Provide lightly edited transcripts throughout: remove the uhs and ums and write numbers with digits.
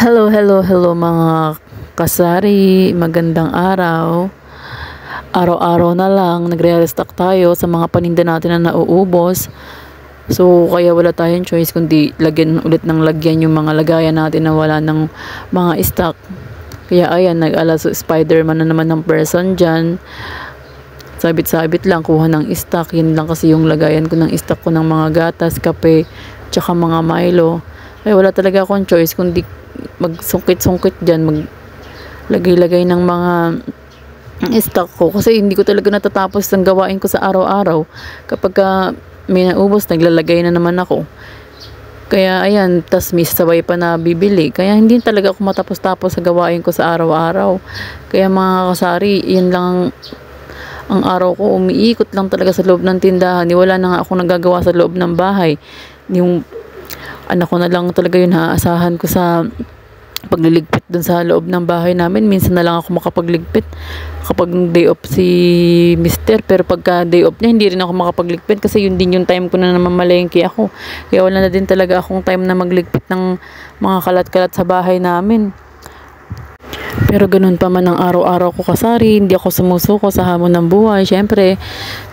Hello, hello, hello mga kasari. Magandang araw. Araw-araw na lang nagre-restock tayo sa mga paninda natin na nauubos. So, kaya wala tayong choice kundi lagyan ulit ng lagyan yung mga lagayan natin na wala ng mga stock. Kaya ayan, nag-ala so Spider-Man na naman ng person dyan. Sabit-sabit lang, kuha ng stock. Yan lang kasi yung lagayan ko ng stock ko ng mga gatas, kape, tsaka mga Milo. Ay wala talaga akong choice kundi magsungkit-sungkit dyan, maglagay-lagay ng mga stock ko. Kasi hindi ko talaga natatapos ang gawain ko sa araw-araw. Kapag may naubos, naglalagay na naman ako. Kaya ayan, tas may sabay pa na bibili. Kaya hindi talaga ako matapos-tapos sa gawain ko sa araw-araw. Kaya mga kasari, yan lang ang araw ko. Umiikot lang talaga sa loob ng tindahan. Wala na nga ako nagagawa sa loob ng bahay. Yung anak ko na lang talaga yun, aasahan ko sa pagliligpit dun sa loob ng bahay namin. Minsan na lang ako makapagligpit kapag day off si mister, pero pagka day off niya hindi rin ako makapagligpit kasi yun din yung time ko na namamalengke ako. Kaya wala na din talaga akong time na magligpit ng mga kalat-kalat sa bahay namin. Pero ganun pa man ang araw-araw ko kasari, hindi ako sumusuko sa hamon ng buhay. Siyempre,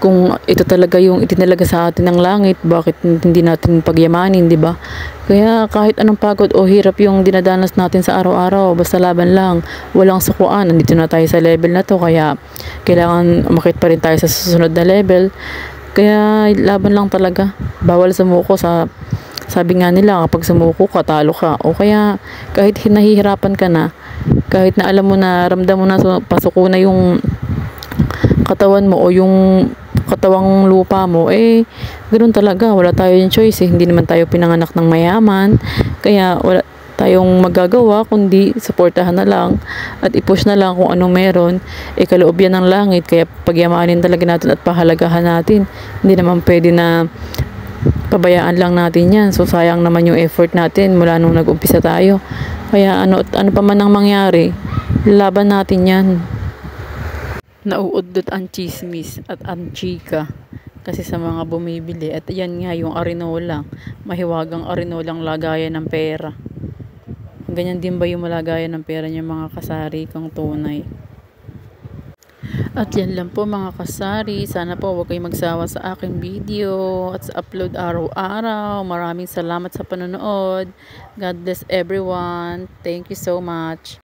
kung ito talaga yung itinalaga sa atin ng langit, bakit hindi natin pagyamanin, di ba? Kaya kahit anong pagod o hirap yung dinadanas natin sa araw-araw, basta laban lang, walang sukuan. Nandito na tayo sa level na to, kaya kailangan umakit pa rin tayo sa susunod na level. Kaya laban lang talaga. Bawal sumuko sa, sabi nga nila, kapag sumuko ka, talo ka. O kaya kahit nahihirapan ka na, kahit na alam mo na, ramdam mo na pasuko na yung katawan mo o yung katawang lupa mo, ganoon talaga, wala tayong choice hindi naman tayo pinanganak ng mayaman, kaya wala tayong magagawa kundi suportahan na lang at i-push na lang kung anong meron. Kaloob yan ng langit, kaya pagyamanin talaga natin at pahalagahan natin. Hindi naman pwede na pabayaan lang natin yan. So sayang naman yung effort natin mula nung nag-umpisa tayo. Kaya ano pa man ang mangyari, laban natin yan. Nauudot ang chismis at ang chika kasi sa mga bumibili. At yan nga yung arinola, mahiwagang arinolang lagayan ng pera. Ganyan din ba yung malagayan ng pera niya mga kasari kang tunay? At yan lang po mga kasari. Sana po huwag kayong magsawa sa aking video at sa upload araw-araw. Maraming salamat sa panonood. God bless everyone. Thank you so much.